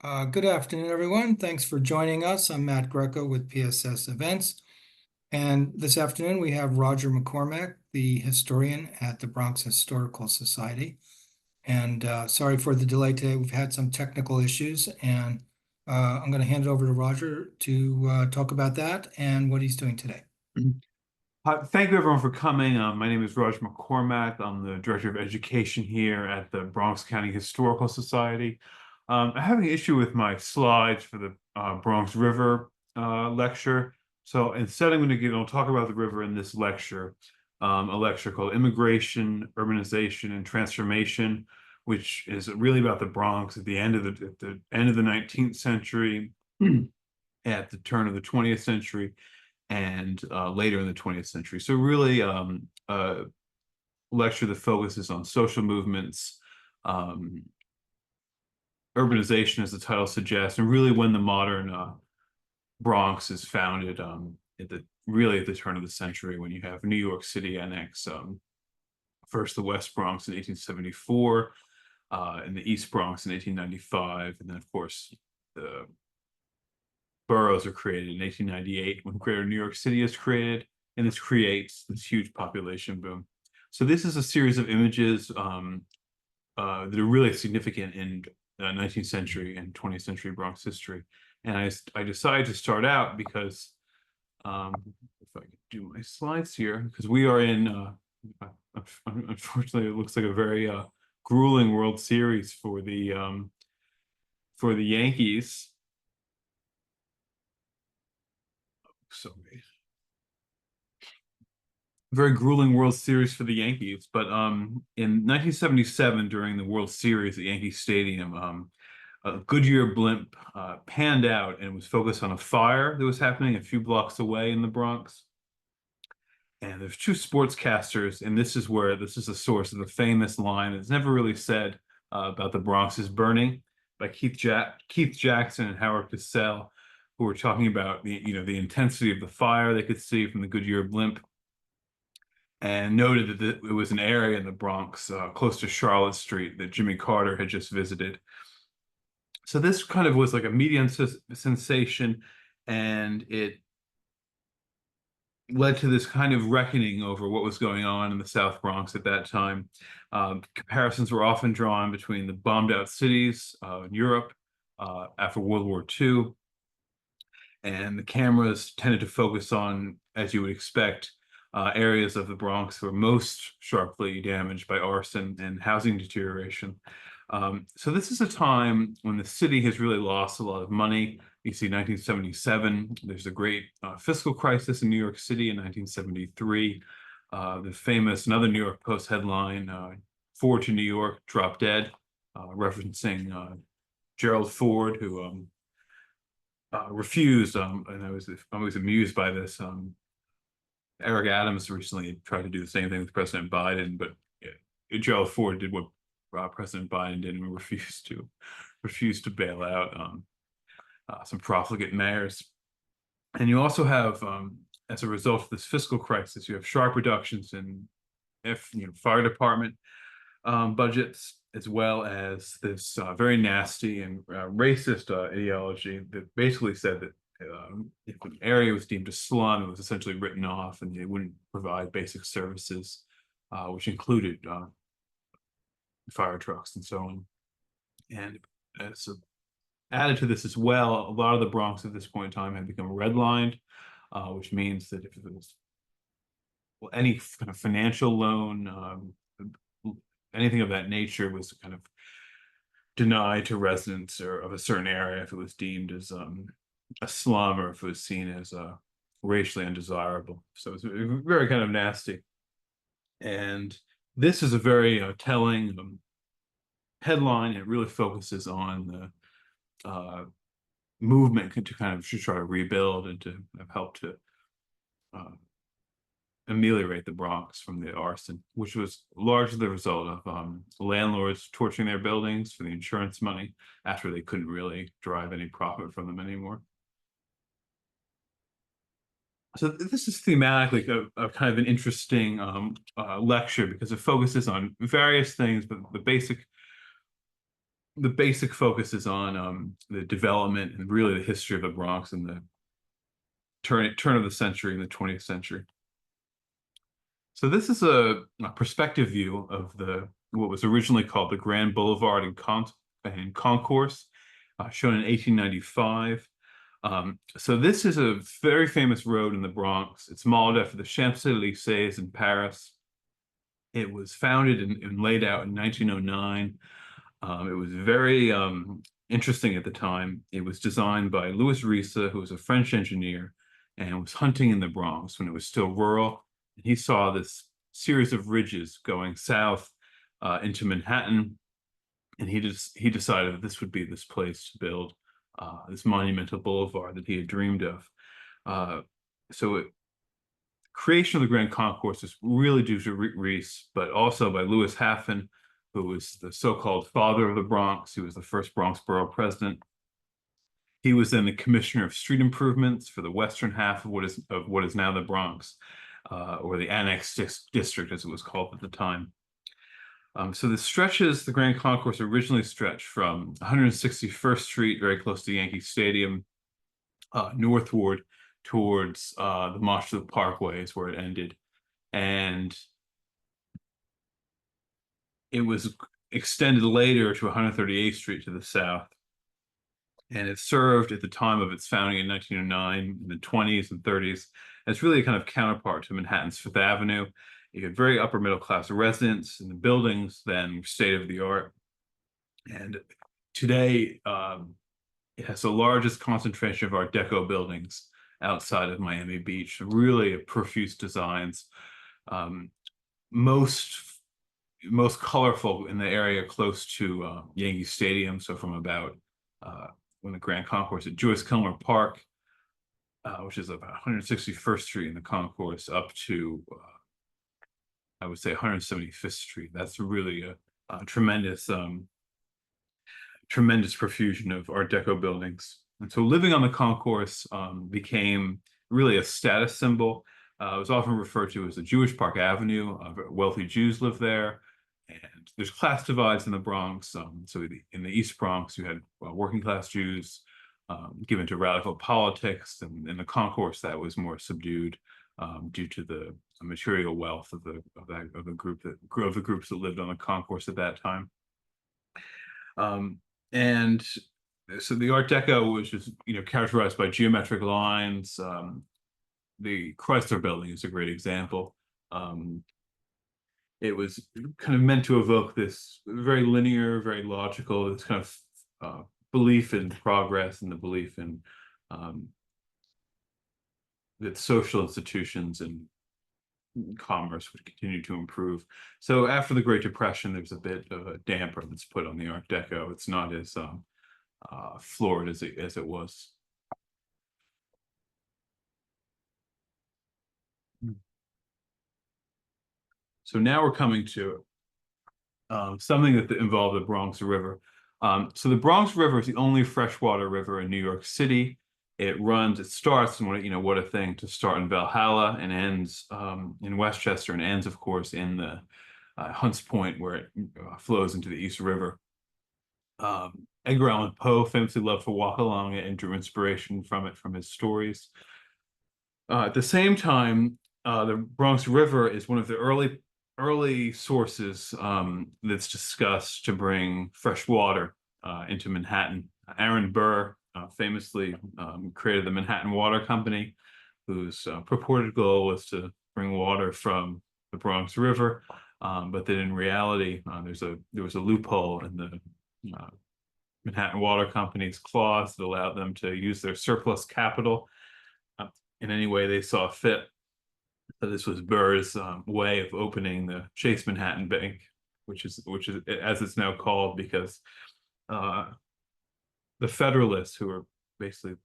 Good afternoon, everyone. Thanks for joining us. I'm Matt Greco with PSS Events. And this afternoon we have Roger McCormack, the historian at the Bronx Historical Society. And sorry for the delay today. We've had some technical issues, and I'm going to hand it over to Roger to talk about that and what he's doing today. Thank you everyone for coming. My name is Roger McCormack. I'm the Director of Education here at the Bronx County Historical Society. I have an issue with my slides for the Bronx River lecture. So instead, I'll talk about the river in this lecture, a lecture called Immigration, Urbanization, and Transformation, which is really about the Bronx at the end of the 19th century, at the turn of the 20th century, and later in the 20th century. So really a lecture that focuses on social movements, urbanization, as the title suggests, and really when the modern Bronx is founded really at the turn of the century, when you have New York City annex first the West Bronx in 1874, and the East Bronx in 1895, and then of course the boroughs are created in 1898 when Greater New York City is created, and this creates this huge population boom. So this is a series of images that are really significant in 19th century and 20th century Bronx history. And I decided to start out because if I could do my slides here, because we are in, unfortunately, it looks like a very grueling World Series for the Yankees. Sorry. Very grueling World Series for the Yankees. But in 1977, during the World Series at Yankee Stadium, a Goodyear blimp panned out and was focused on a fire that was happening a few blocks away in the Bronx. And there's two sportscasters, and this is the source of the famous line that's never really said about the Bronx is burning, by Keith Jackson and Howard Cosell, who were talking about the intensity of the fire they could see from the Goodyear blimp, and noted that it was an area in the Bronx close to Charlotte Street that Jimmy Carter had just visited. So this kind of was like a media sensation, and it led to this kind of reckoning over what was going on in the South Bronx at that time. Comparisons were often drawn between the bombed out cities in Europe after World War II, and the cameras tended to focus on, as you would expect, areas of the Bronx were most sharply damaged by arson and housing deterioration. So this is a time when the city has really lost a lot of money. You see 1977, there's a great fiscal crisis in New York City in 1973. The famous, another New York Post headline, Ford to New York, drop dead, referencing Gerald Ford, who refused, and I was always amused by this. Eric Adams recently tried to do the same thing with President Biden, but Gerald Ford did what President Biden did and refused to bail out some profligate mayors. And you also have, as a result of this fiscal crisis, you have sharp reductions in fire department budgets, as well as this very nasty and racist ideology that basically said that if an area was deemed a slum, it was essentially written off, and they wouldn't provide basic services, which included fire trucks and so on. And so added to this as well, a lot of the Bronx at this point in time had become redlined, which means that if it was any kind of financial loan, anything of that nature was kind of denied to residents or of a certain area if it was deemed as a slum, or if it was seen as racially undesirable. So it's very kind of nasty. And this is a very telling headline. It really focuses on the movement to kind of try to rebuild and to help to ameliorate the Bronx from the arson, which was largely the result of landlords torching their buildings for the insurance money after they couldn't really derive any profit from them anymore. So this is thematically a kind of an interesting lecture, because it focuses on various things, but the basic the basic focus is on the development and really the history of the Bronx in the turn of the century in the 20th century. So this is a perspective view of the what was originally called the Grand Boulevard and Concourse, shown in 1895. So this is a very famous road in the Bronx. It's modeled after the Champs-Élysées in Paris. It was founded and laid out in 1909. It was very interesting at the time. It was designed by Louis Rissa, who was a French engineer and was hunting in the Bronx when it was still rural. And he saw this series of ridges going south into Manhattan, and he decided that this would be this place to build this monumental boulevard that he had dreamed of. So creation of the Grand Concourse is really due to Reese, but also by Louis Haffen, who was the so-called father of the Bronx. He was the first Bronx borough president. He was then the commissioner of street improvements for the western half of what is now the Bronx, or the annexed district, as it was called at the time. So the Grand Concourse originally stretched from 161st Street, very close to Yankee Stadium, northward towards the Marshall Parkway is where it ended. And it was extended later to 138th Street to the south. And it served at the time of its founding in 1909, in the 20s and 30s, as really a kind of counterpart to Manhattan's Fifth Avenue. You had very upper middle class residents, and the buildings then were state of the art. And today, it has the largest concentration of Art Deco buildings outside of Miami Beach, really profuse designs. Most colorful in the area close to Yankee Stadium. So from about when the Grand Concourse at Joyce Kilmer Park, which is about 161st Street in the concourse, up to I would say 175th Street. That's really a tremendous profusion of Art Deco buildings. And so living on the concourse became really a status symbol. It was often referred to as the Jewish Park Avenue. Wealthy Jews lived there. And there's class divides in the Bronx. So in the East Bronx, you had working class Jews given to radical politics. And in the concourse, that was more subdued due to the material wealth of the groups that lived on the concourse at that time. And so the Art Deco was just, characterized by geometric lines. The Chrysler Building is a great example. It was kind of meant to evoke this very linear, very logical, this kind of belief in progress and the belief in that social institutions and commerce would continue to improve. So after the Great Depression, there's a bit of a damper that's put on the Art Deco. It's not as florid as it was. So now we're coming to something that involved the Bronx River. So the Bronx River is the only freshwater river in New York City. It starts, and what a thing to start in Valhalla and ends in Westchester and ends, of course, in the Hunts Point, where it flows into the East River. Edgar Allan Poe famously loved to walk along it and drew inspiration from it from his stories. At the same time, the Bronx River is one of the early sources that's discussed to bring fresh water into Manhattan. Aaron Burr famously created the Manhattan Water Company, whose purported goal was to bring water from the Bronx River, but then in reality, there was a loophole in the Manhattan Water Company's clause that allowed them to use their surplus capital in any way they saw fit. So this was Burr's way of opening the Chase Manhattan Bank, which is as it's now called, because the Federalists, who were basically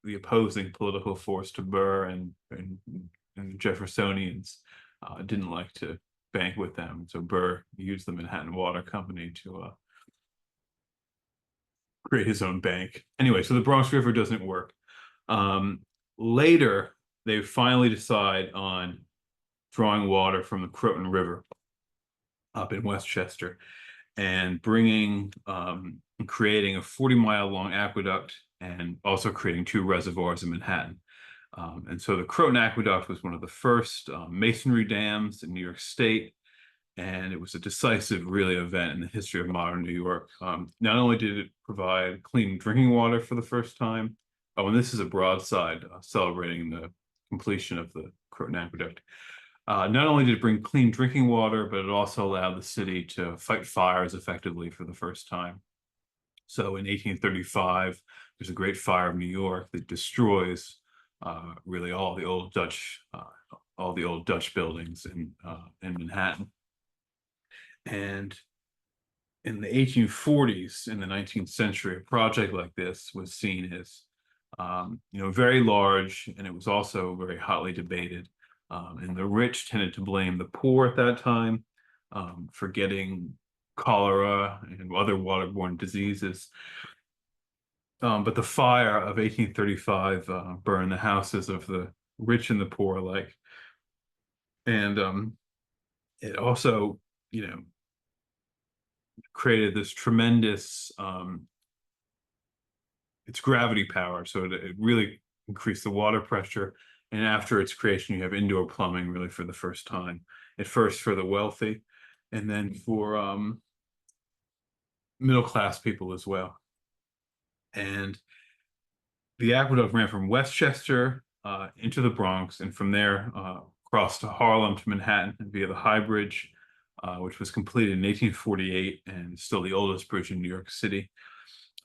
the opposing political force to Burr and Jeffersonians, didn't like to bank with them. So Burr used the Manhattan Water Company to create his own bank. Anyway, so the Bronx River doesn't work. Later, they finally decide on drawing water from the Croton River up in Westchester and bringing and creating a 40-mile long aqueduct and also creating 2 reservoirs in Manhattan. And so the Croton Aqueduct was one of the first masonry dams in New York State, and it was a decisive, really, event in the history of modern New York. Not only did it provide clean drinking water for the first time, oh, and this is a broadside celebrating the completion of the Croton Aqueduct. Not only did it bring clean drinking water, but it also allowed the city to fight fires effectively for the first time. So in 1835, there's a great fire of New York that destroys really all the old Dutch buildings in Manhattan. And in the 1840s, in the 19th century, a project like this was seen as very large, and it was also very hotly debated. And the rich tended to blame the poor at that time for getting cholera and other waterborne diseases. But the fire of 1835 burned the houses of the rich and the poor alike. And it also, created this tremendous its gravity power. So it really increased the water pressure. And after its creation, you have indoor plumbing really for the first time. At first for the wealthy, and then for middle-class people as well. And the aqueduct ran from Westchester into the Bronx, and from there across to Harlem to Manhattan via the High Bridge, which was completed in 1848 and still the oldest bridge in New York City.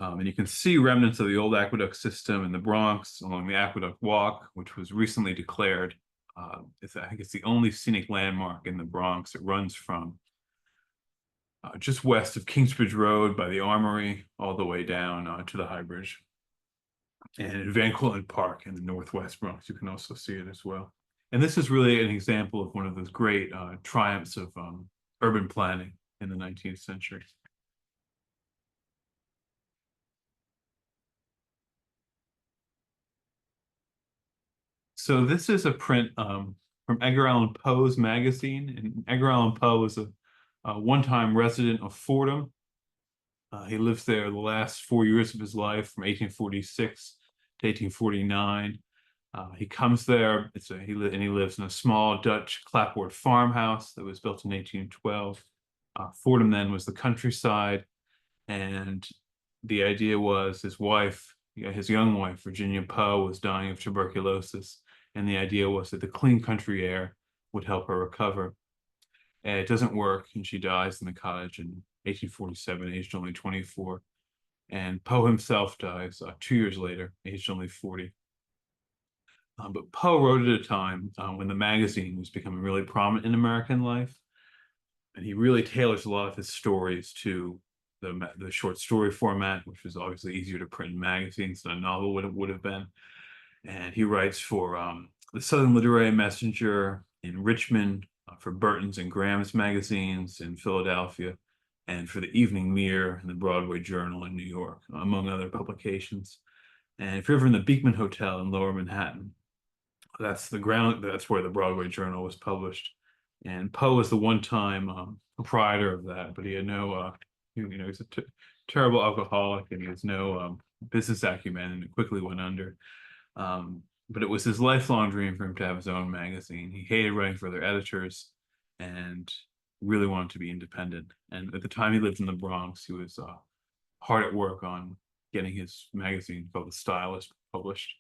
And you can see remnants of the old aqueduct system in the Bronx along the Aqueduct Walk, which was recently declared. I think it's the only scenic landmark in the Bronx. It runs from just west of Kingsbridge Road by the Armory all the way down to the High Bridge. And in Van Cortlandt Park in the Northwest Bronx, you can also see it as well. And this is really an example of one of those great triumphs of urban planning in the 19th century. So this is a print from Edgar Allan Poe's magazine. And Edgar Allan Poe was a one-time resident of Fordham. He lives there the last 4 years of his life, from 1846 to 1849. He comes there, he lives in a small Dutch clapboard farmhouse that was built in 1812. Fordham then was the countryside, and the idea was his wife, his young wife, Virginia Poe, was dying of tuberculosis, and the idea was that the clean country air would help her recover. And it doesn't work, and she dies in the cottage in 1847, aged only 24. And Poe himself dies 2 years later, aged only 40. But Poe wrote at a time when the magazine was becoming really prominent in American life, and he really tailors a lot of his stories to the short story format, which was obviously easier to print in magazines than a novel would have been. And he writes for the Southern Literary Messenger in Richmond, for Burton's and Graham's magazines in Philadelphia, and for the Evening Mirror and the Broadway Journal in New York, among other publications. And if you're ever in the Beekman Hotel in Lower Manhattan, that's where the Broadway Journal was published. And Poe was the one-time proprietor of that, but he had no, he's a terrible alcoholic, and he has no business acumen, and it quickly went under. But it was his lifelong dream for him to have his own magazine. He hated writing for other editors and really wanted to be independent. And at the time he lived in the Bronx, he was hard at work on getting his magazine called The Stylist published.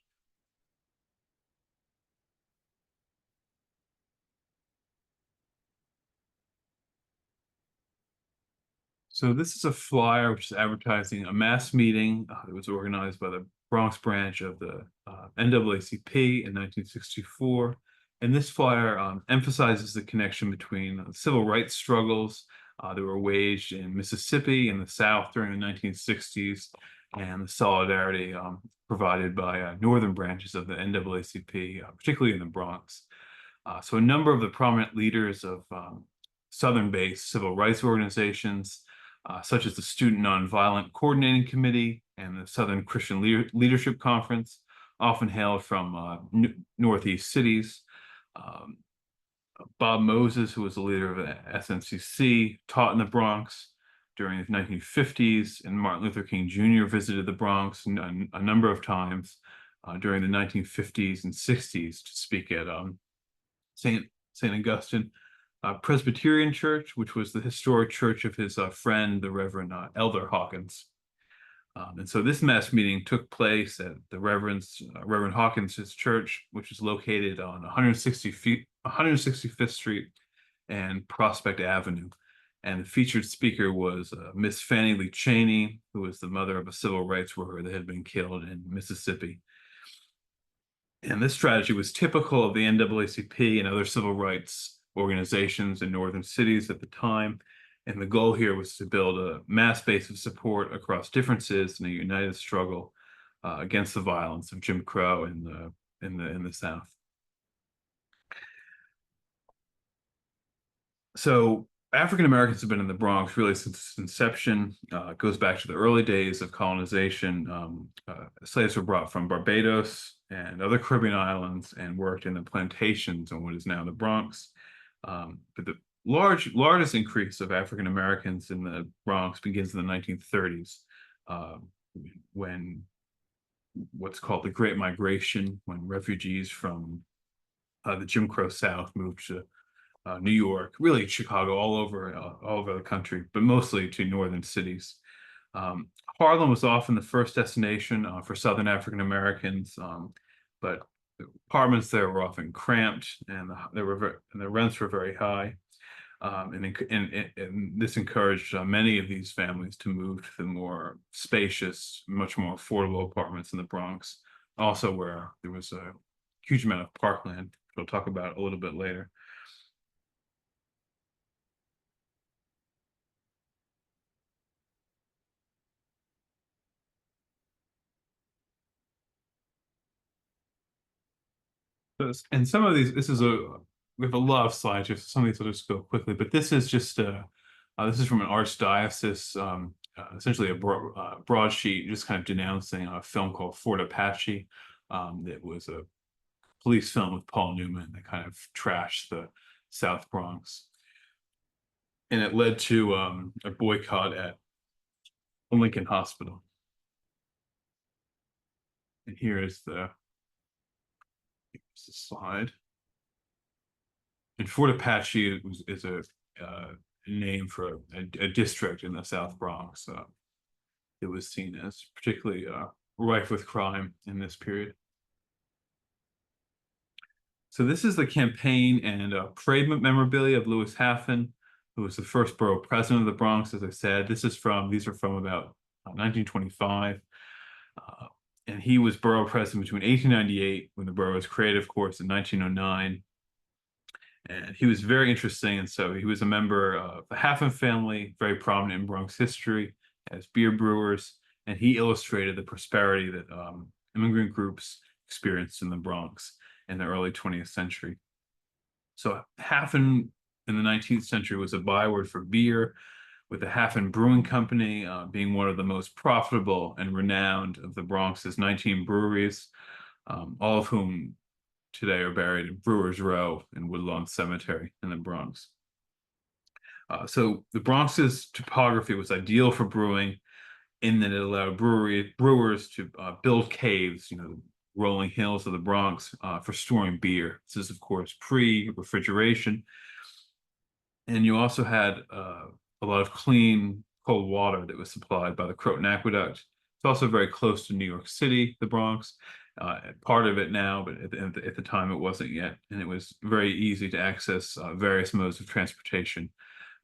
So this is a flyer which is advertising a mass meeting that was organized by the Bronx branch of the NAACP in 1964. And this flyer emphasizes the connection between civil rights struggles that were waged in Mississippi and the South during the 1960s, and the solidarity provided by northern branches of the NAACP, particularly in the Bronx. So a number of the prominent leaders of Southern-based civil rights organizations, such as the Student Nonviolent Coordinating Committee and the Southern Christian Leadership Conference, often hailed from Northeast cities. Bob Moses, who was the leader of the SNCC, taught in the Bronx. during the 1950s, and Martin Luther King Jr. visited the Bronx a number of times during the 1950s and 60s to speak at St. Augustine Presbyterian Church, which was the historic church of his friend, the Reverend Elder Hawkins. And so this mass meeting took place at the Reverend Hawkins' church, which is located on 165th Street and Prospect Avenue. And the featured speaker was Miss Fannie Lee Cheney, who was the mother of a civil rights worker that had been killed in Mississippi. And this strategy was typical of the NAACP and other civil rights organizations in northern cities at the time. And the goal here was to build a mass base of support across differences in a united struggle against the violence of Jim Crow in the South. So African Americans have been in the Bronx really since its inception. It goes back to the early days of colonization. Slaves were brought from Barbados and other Caribbean islands and worked in the plantations on what is now the Bronx. But the largest increase of African Americans in the Bronx begins in the 1930s, when what's called the Great Migration, when refugees from the Jim Crow South moved to New York, really Chicago, all over the country, but mostly to northern cities. Harlem was often the first destination for Southern African Americans, but the apartments there were often cramped, and the rents were very high. And this encouraged many of these families to move to the more spacious, much more affordable apartments in the Bronx, also where there was a huge amount of parkland, which we'll talk about a little bit later. And some of these, we have a lot of slides here, so some of these will just go quickly, but this is just this is from an archdiocese, essentially a broadsheet, just kind of denouncing a film called Fort Apache. That was a police film with Paul Newman that kind of trashed the South Bronx. And it led to a boycott at Lincoln Hospital. And here's the slide. And Fort Apache is a name for a district in the South Bronx. It was seen as particularly rife with crime in this period. So this is the campaign and parade memorabilia of Louis Haffen, who was the first borough president of the Bronx, as I said. These are from about 1925. And he was borough president between 1898, when the borough was created, of course, in 1909. And he was very interesting. And so he was a member of the Haffen family, very prominent in Bronx history as beer brewers. And he illustrated the prosperity that immigrant groups experienced in the Bronx in the early 20th century. So Haffen in the 19th century was a byword for beer, with the Haffen Brewing Company being one of the most profitable and renowned of the Bronx's 19 breweries, all of whom today are buried in Brewers Row in Woodlawn Cemetery in the Bronx. So the Bronx's topography was ideal for brewing, in that it allowed brewers to build caves, rolling hills of the Bronx, for storing beer. This is, of course, pre-refrigeration. And you also had a lot of clean, cold water that was supplied by the Croton Aqueduct. It's also very close to New York City, the Bronx. Part of it now, but at the time it wasn't yet. And it was very easy to access various modes of transportation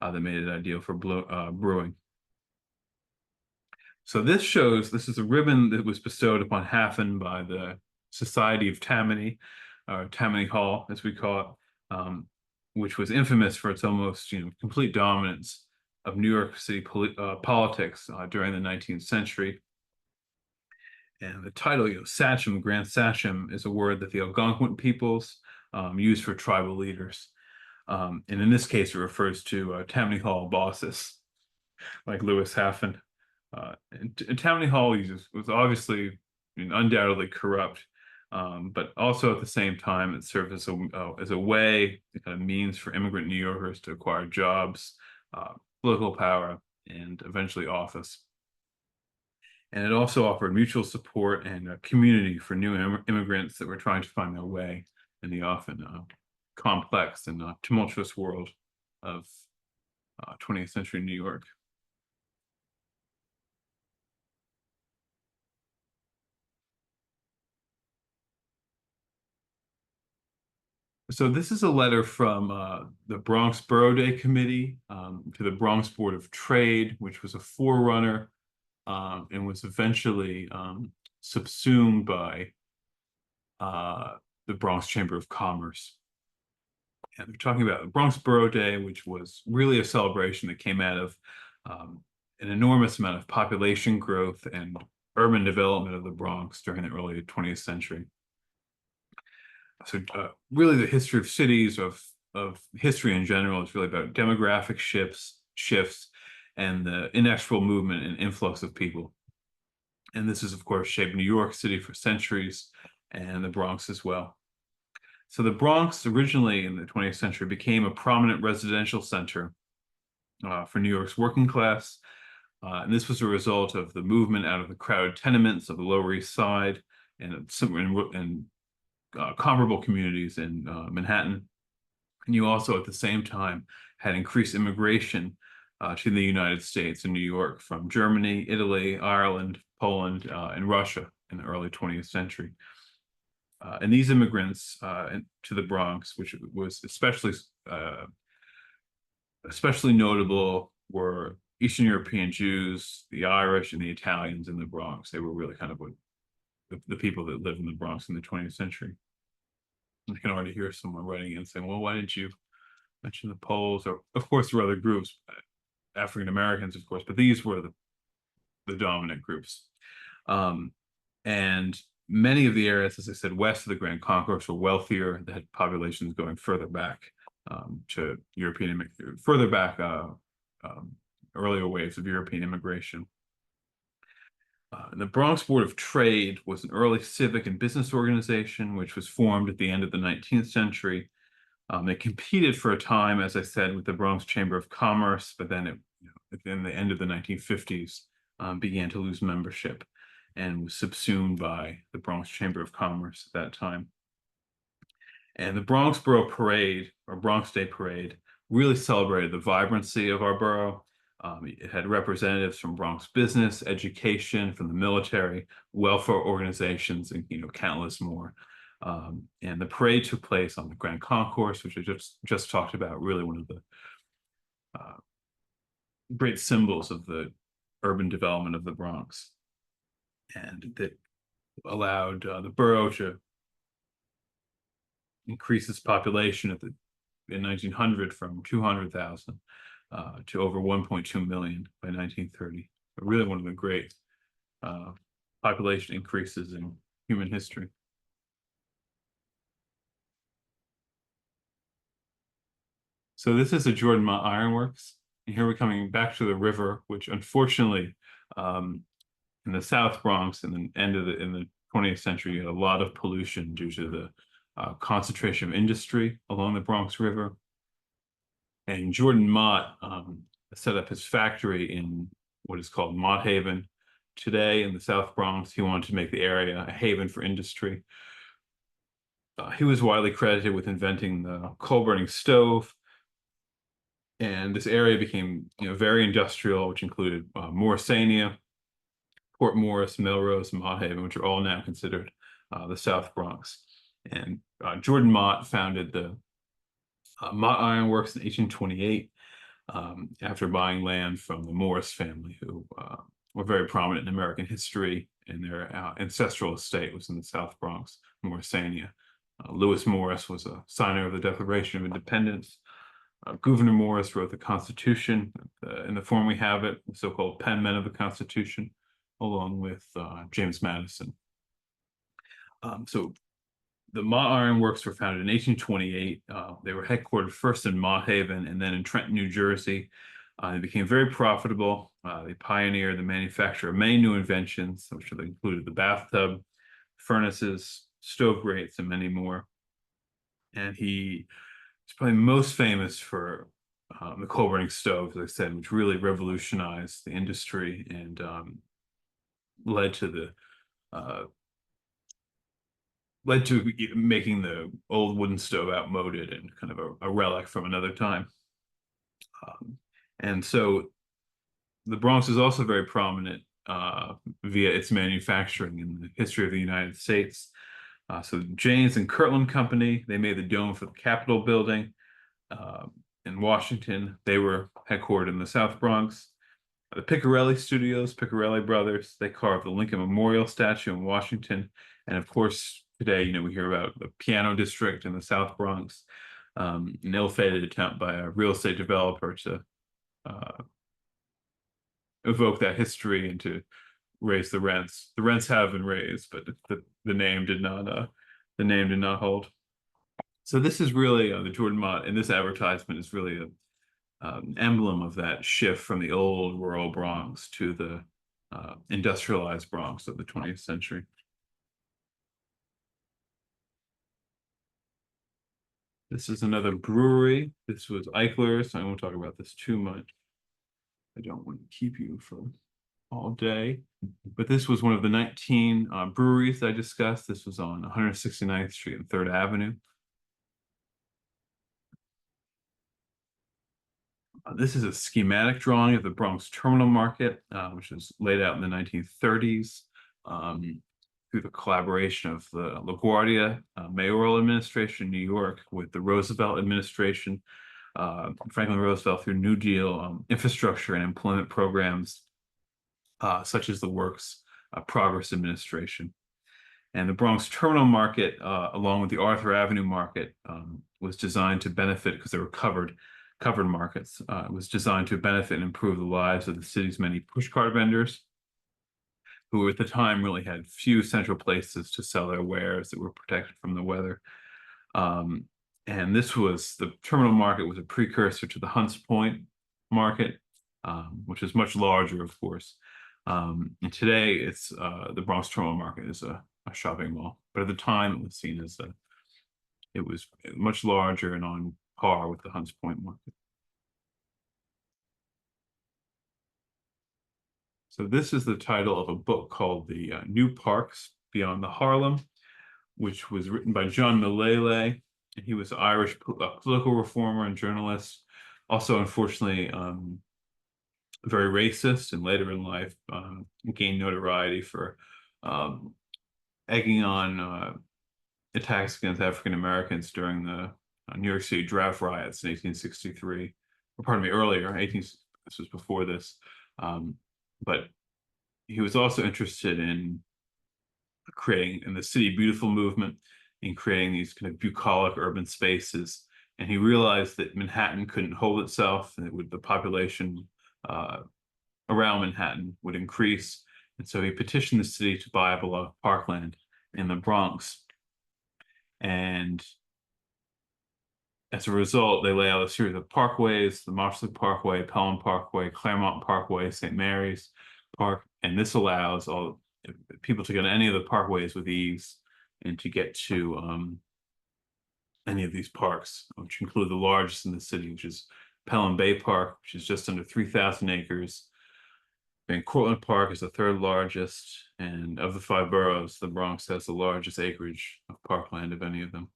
that made it ideal for brewing. So this is a ribbon that was bestowed upon Haffen by the Society of Tammany, or Tammany Hall, as we call it, which was infamous for its almost complete dominance of New York City politics during the 19th century. And the title, Sachem, Grand Sachem, is a word that the Algonquin peoples used for tribal leaders. And in this case, it refers to Tammany Hall bosses, like Louis Haffen. And Tammany Hall was obviously, undoubtedly corrupt, but also at the same time, it served as a way, a kind of means for immigrant New Yorkers to acquire jobs, political power, and eventually office. And it also offered mutual support and a community for new immigrants that were trying to find their way in the often complex and tumultuous world of 20th century New York. So this is a letter from the Bronx Borough Day Committee to the Bronx Board of Trade, which was a forerunner and was eventually subsumed by the Bronx Chamber of Commerce. And they're talking about Bronx Borough Day, which was really a celebration that came out of an enormous amount of population growth and urban development of the Bronx during the early 20th century. So really the history of cities, of history in general, is really about demographic shifts and the inexorable movement and influx of people. And this has, of course, shaped New York City for centuries and the Bronx as well. So the Bronx originally in the 20th century became a prominent residential center for New York's working class. And this was a result of the movement out of the crowded tenements of the Lower East Side and comparable communities in Manhattan. And you also, at the same time, had increased immigration to the United States and New York from Germany, Italy, Ireland, Poland, and Russia in the early 20th century. And these immigrants to the Bronx, which was especially notable, were Eastern European Jews, the Irish, and the Italians in the Bronx. They were really kind of what the people that lived in the Bronx in the 20th century. I can already hear someone writing in saying, well, why didn't you mention the Poles? Or, of course, there were other groups, African Americans, of course, but these were the dominant groups. And many of the areas, as I said, west of the Grand Concourse were wealthier. They had populations going further back to earlier waves of European immigration. The Bronx Board of Trade was an early civic and business organization which was formed at the end of the 19th century. They competed for a time, as I said, with the Bronx Chamber of Commerce, but then at the end of the 1950s began to lose membership and was subsumed by the Bronx Chamber of Commerce at that time. And the Bronx Borough Parade, or Bronx Day Parade, really celebrated the vibrancy of our borough. It had representatives from Bronx business, education, from the military, welfare organizations, and countless more. And the parade took place on the Grand Concourse, which I just talked about, really one of the great symbols of the urban development of the Bronx. And that allowed the borough to increase its population in 1900 from 200,000 to over 1.2 million by 1930. But really one of the great population increases in human history. So this is the Jordan Mott Ironworks. And here we're coming back to the river, which unfortunately in the South Bronx in the 20th century, you had a lot of pollution due to the concentration of industry along the Bronx River. And Jordan Mott set up his factory in what is called Mott Haven. Today in the South Bronx, he wanted to make the area a haven for industry. He was widely credited with inventing the coal-burning stove. And this area became very industrial, which included Morrisania, Port Morris, Melrose, and Mott Haven, which are all now considered the South Bronx. And Jordan Mott founded the Mott Iron Works in 1828 after buying land from the Morris family, who were very prominent in American history, and their ancestral estate was in the South Bronx, Morrisania. Lewis Morris was a signer of the Declaration of Independence. Gouverneur Morris wrote the Constitution in the form we have it, the so-called penmen of the Constitution, along with James Madison. So the Mott Iron Works were founded in 1828. They were headquartered first in Mott Haven and then in Trenton, New Jersey. They became very profitable. They pioneered the manufacture of many new inventions, which included the bathtub, furnaces, stove grates, and many more. And he is probably most famous for the coal burning stove, as I said, which really revolutionized the industry and led to the uh, led to making the old wooden stove outmoded and kind of a relic from another time. Um, and so the Bronx is also very prominent via its manufacturing in the history of the United States. So Janes and Kirtland Company, they made the dome for the Capitol building uh, in Washington. They were headquartered in the South Bronx. The Piccarelli Studios, Piccarelli brothers, they carved the Lincoln Memorial statue in Washington. And of course, today, we hear about the Piano District in the South Bronx, an ill-fated attempt by a real estate developer to uh, evoke that history and to raise the rents. The rents have been raised, but the name did not hold. So this is really the Jordan Mott, and this advertisement is really an emblem of that shift from the old rural Bronx to the industrialized Bronx of the 20th century. This is another brewery. This was Eichler's. I won't talk about this too much. I don't want to keep you for all day. But this was one of the 19 breweries I discussed. This was on 169th Street and 3rd Avenue. This is a schematic drawing of the Bronx Terminal Market, which was laid out in the 1930s through the collaboration of the LaGuardia mayoral administration in New York with the Roosevelt administration, Franklin Roosevelt through New Deal infrastructure and employment programs, such as the Works Progress Administration. And the Bronx Terminal Market, along with the Arthur Avenue Market, was designed to benefit because they were covered markets. It was designed to benefit and improve the lives of the city's many pushcart vendors, who at the time really had few central places to sell their wares that were protected from the weather. And the terminal market was a precursor to the Hunts Point market, which is much larger, of course. And today, it's the Bronx Terminal Market is a shopping mall, but at the time, it was seen as it was much larger and on par with the Hunts Point market. So this is the title of a book called The New Parks Beyond the Harlem, which was written by John Mullally. He was an Irish political reformer and journalist. Also, unfortunately, very racist, and later in life gained notoriety for egging on attacks against African Americans during the New York City draft riots in 1863, or pardon me, earlier, this was before this. But he was also interested in creating in the City Beautiful movement, in creating these kind of bucolic urban spaces. And he realized that Manhattan couldn't hold itself, and the population around Manhattan would increase. And so he petitioned the city to buy up a lot of parkland in the Bronx. And as a result, they lay out a series of parkways: the Marshalsea Parkway, Pelham Parkway, Claremont Parkway, St. Mary's Park. And this allows all people to get on any of the parkways with ease and to get to any of these parks, which include the largest in the city, which is Pelham Bay Park, which is just under 3,000 acres. And Cortlandt Park is the 3rd largest, and of the 5 boroughs, the Bronx has the largest acreage of parkland of any of them.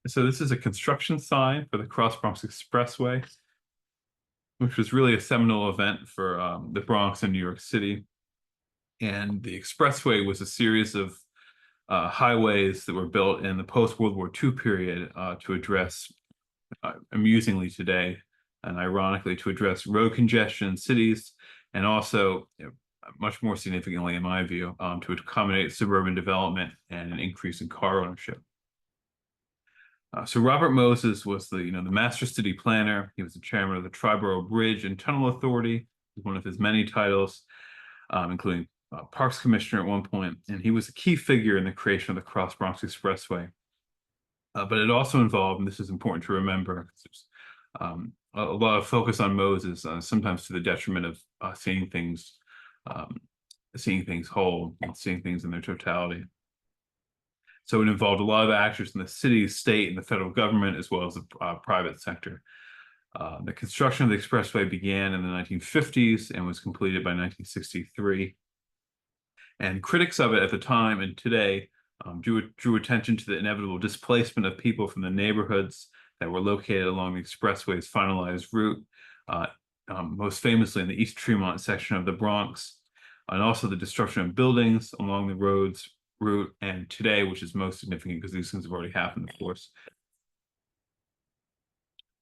So this is a construction sign for the Cross Bronx Expressway, which was really a seminal event for the Bronx and New York City. And the expressway was a series of highways that were built in the post-World War II period to address, amusingly today and ironically, to address road congestion in cities, and also, much more significantly in my view, to accommodate suburban development and an increase in car ownership. So Robert Moses was the master city planner. He was the chairman of the Triborough Bridge and Tunnel Authority, one of his many titles, including Parks Commissioner at one point, and he was a key figure in the creation of the Cross Bronx Expressway. But it also involved, and this is important to remember, a lot of focus on Moses, sometimes to the detriment of um, seeing things whole and seeing things in their totality. So it involved a lot of actors in the city, state, and the federal government, as well as the private sector. The construction of the expressway began in the 1950s and was completed by 1963. And critics of it at the time and today drew attention to the inevitable displacement of people from the neighborhoods that were located along the expressway's finalized route, uh, most famously in the East Tremont section of the Bronx, and also the destruction of buildings along the road's route, and today, which is most significant because these things have already happened, of course.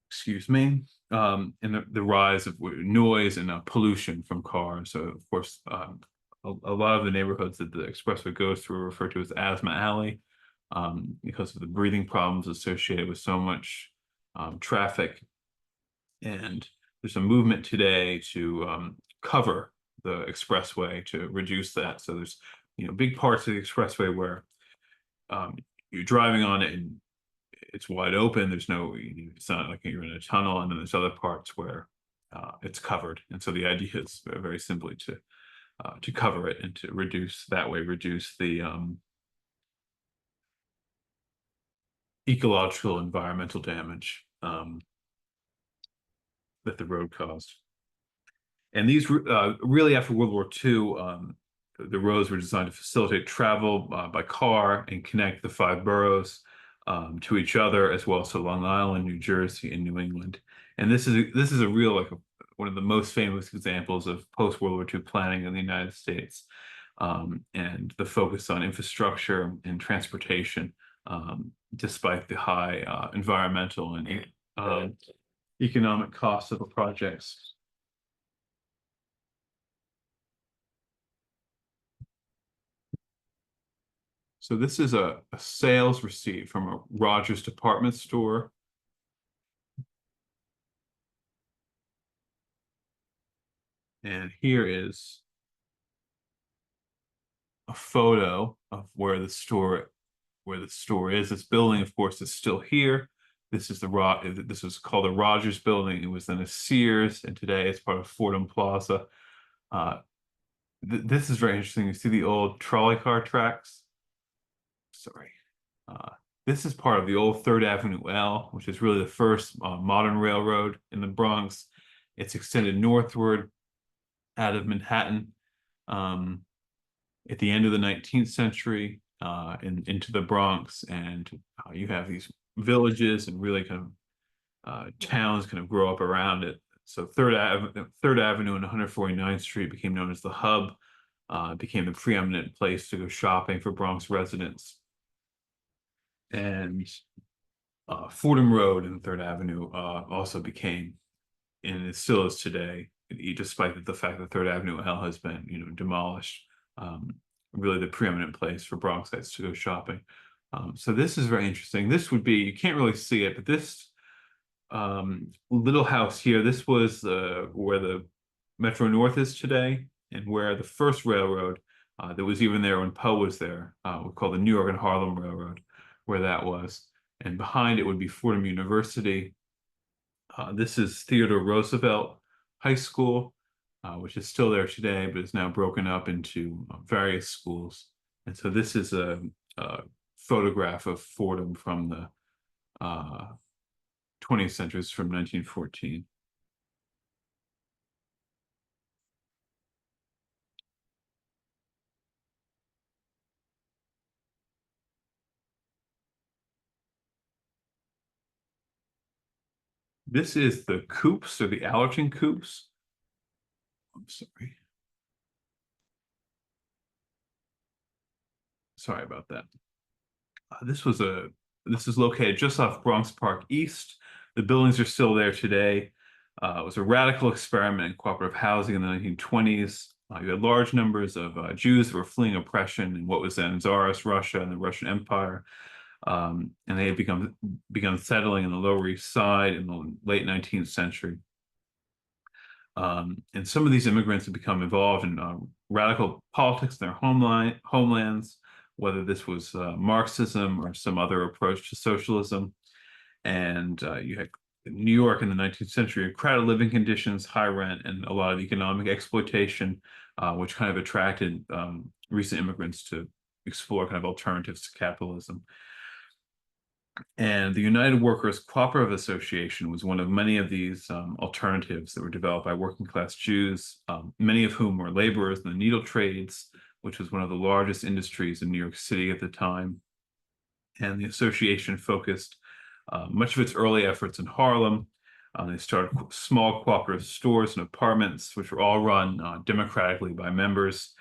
Excuse me, and the rise of noise and pollution from cars. So, of course, a lot of the neighborhoods that the expressway goes through are referred to as Asthma Alley, because of the breathing problems associated with so much traffic. And there's a movement today to cover the expressway to reduce that. So there's big parts of the expressway where you're driving on it and it's wide open. There's no, it's not like you're in a tunnel, and then there's other parts where it's covered. And so the idea is very simply to cover it and to reduce the ecological environmental damage that the road caused. And these really after World War II, the roads were designed to facilitate travel by car and connect the five boroughs to each other, as well as to Long Island, New Jersey, and New England. And this is a real one of the most famous examples of post-World War II planning in the United States, and the focus on infrastructure and transportation, despite the high environmental and economic costs of the projects. So this is a sales receipt from a Rogers department store. And here is a photo of where the store is. This building, of course, is still here. This was called the Rogers building. It was then a Sears, and today it's part of Fordham Plaza. This is very interesting. You see the old trolley car tracks. Sorry. This is part of the old 3rd Avenue L, which is really the first modern railroad in the Bronx. It's extended northward out of Manhattan at the end of the 19th century into the Bronx. And you have these villages and really kind of towns kind of grow up around it. So 3rd Avenue and 149th Street became known as the hub, became the preeminent place to go shopping for Bronx residents. And Fordham Road and 3rd Avenue also became, and it still is today, despite the fact that 3rd Avenue L has been, demolished, really the preeminent place for Bronxites to go shopping. So this is very interesting. This would be, you can't really see it, but this little house here, this was where the Metro North is today, and where the first railroad that was even there when Poe was there, we call the New York and Harlem Railroad, where that was. And behind it would be Fordham University. This is Theodore Roosevelt High School, which is still there today, but is now broken up into various schools. And so this is a photograph of Fordham from the 20th century, from 1914. This is the coops, or the Allerton coops. I'm sorry. Sorry about that. This is located just off Bronx Park East. The buildings are still there today. It was a radical experiment in cooperative housing in the 1920s. You had large numbers of Jews who were fleeing oppression in what was then Tsarist Russia and the Russian Empire. And they had begun settling in the Lower East Side in the late 19th century. And some of these immigrants had become involved in radical politics in their homelands, whether this was Marxism or some other approach to socialism. And you had New York in the 19th century, crowded living conditions, high rent, and a lot of economic exploitation, which kind of attracted recent immigrants to explore kind of alternatives to capitalism. And the United Workers Cooperative Association was one of many of these alternatives that were developed by working class Jews, many of whom were laborers in the needle trades, which was one of the largest industries in New York City at the time. And the association focused much of its early efforts in Harlem. They started small cooperative stores and apartments, which were all run democratically by members.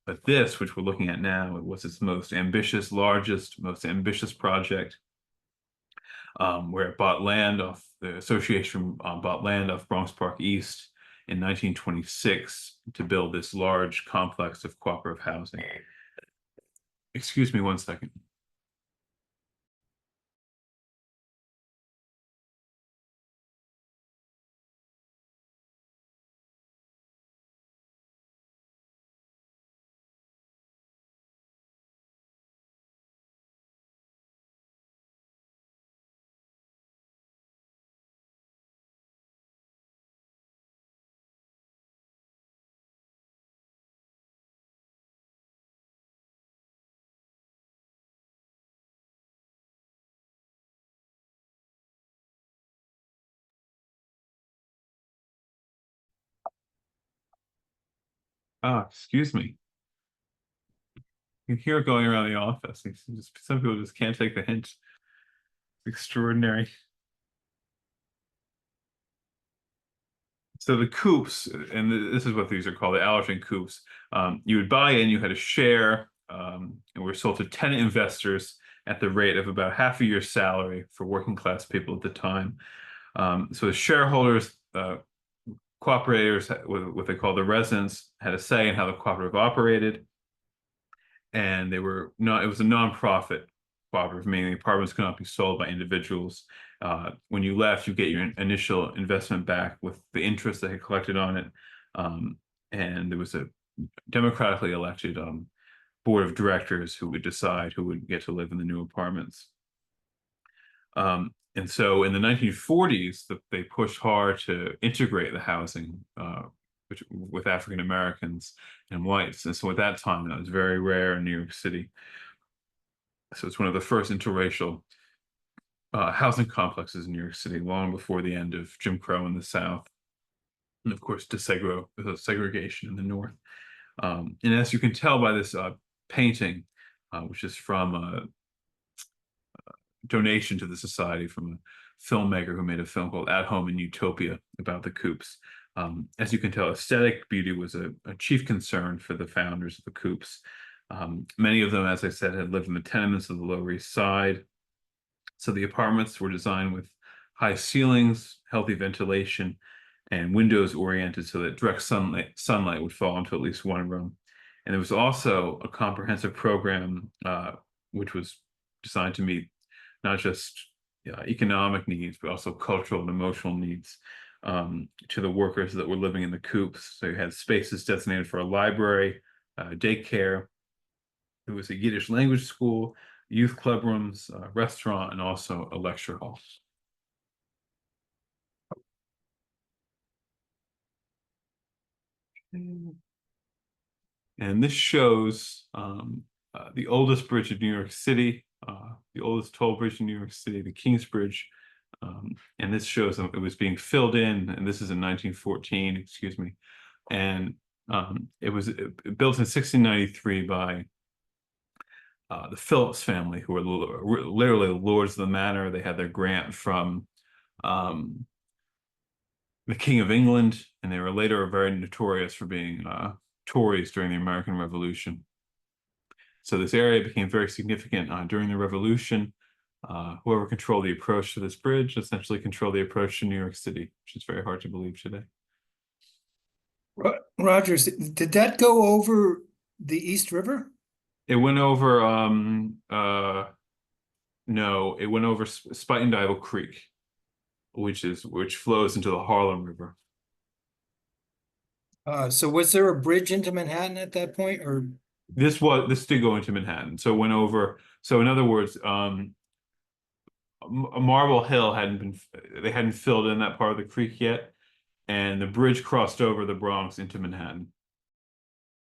But this, which we're looking at now, was its most ambitious, largest, most ambitious project, where it bought land off, the association bought land off Bronx Park East in 1926 to build this large complex of cooperative housing. Excuse me one second. Excuse me. You hear it going around the office. Some people just can't take the hint. Extraordinary. So the coops, and this is what these are called, the Allerton coops. You would buy in, you had a share, and were sold to tenant investors at the rate of about half a year's salary for working class people at the time. So the shareholders, cooperators, what they call the residents, had a say in how the cooperative operated. And they were not, it was a nonprofit cooperative, meaning the apartments could not be sold by individuals. When you left, you get your initial investment back with the interest they had collected on it. And there was a democratically elected board of directors who would decide who would get to live in the new apartments. And so in the 1940s, they pushed hard to integrate the housing with African Americans and whites. And so at that time, that was very rare in New York City. So it's one of the first interracial housing complexes in New York City, long before the end of Jim Crow in the South. And of course, segregation in the North. And as you can tell by this painting, which is from a donation to the society from a filmmaker who made a film called At Home in Utopia about the coops. As you can tell, aesthetic beauty was a chief concern for the founders of the coops. Many of them, as I said, had lived in the tenements of the Lower East Side. So the apartments were designed with high ceilings, healthy ventilation, and windows oriented so that direct sunlight would fall into at least one room. And there was also a comprehensive program which was designed to meet not just economic needs, but also cultural and emotional needs to the workers that were living in the coops. So you had spaces designated for a library, daycare. There was a Yiddish language school, youth club rooms, restaurant, and also a lecture hall. And this shows the oldest bridge in New York City, the oldest toll bridge in New York City, the Kings Bridge. And this shows it was being filled in, and this is in 1914, excuse me. And it was built in 1693 by the Phillips family, who were literally the lords of the manor. They had their grant from the King of England, and they were later very notorious for being Tories during the American Revolution. So this area became very significant during the Revolution. Whoever controlled the approach to this bridge essentially controlled the approach to New York City, which is very hard to believe today. Rogers, did that go over the East River? It went over, no, it went over Spuyten Creek, which flows into the Harlem River. So was there a bridge into Manhattan at that point, or? This did go into Manhattan. So it went over, so in other words, a Marble Hill hadn't been, they hadn't filled in that part of the creek yet, and the bridge crossed over the Bronx into Manhattan.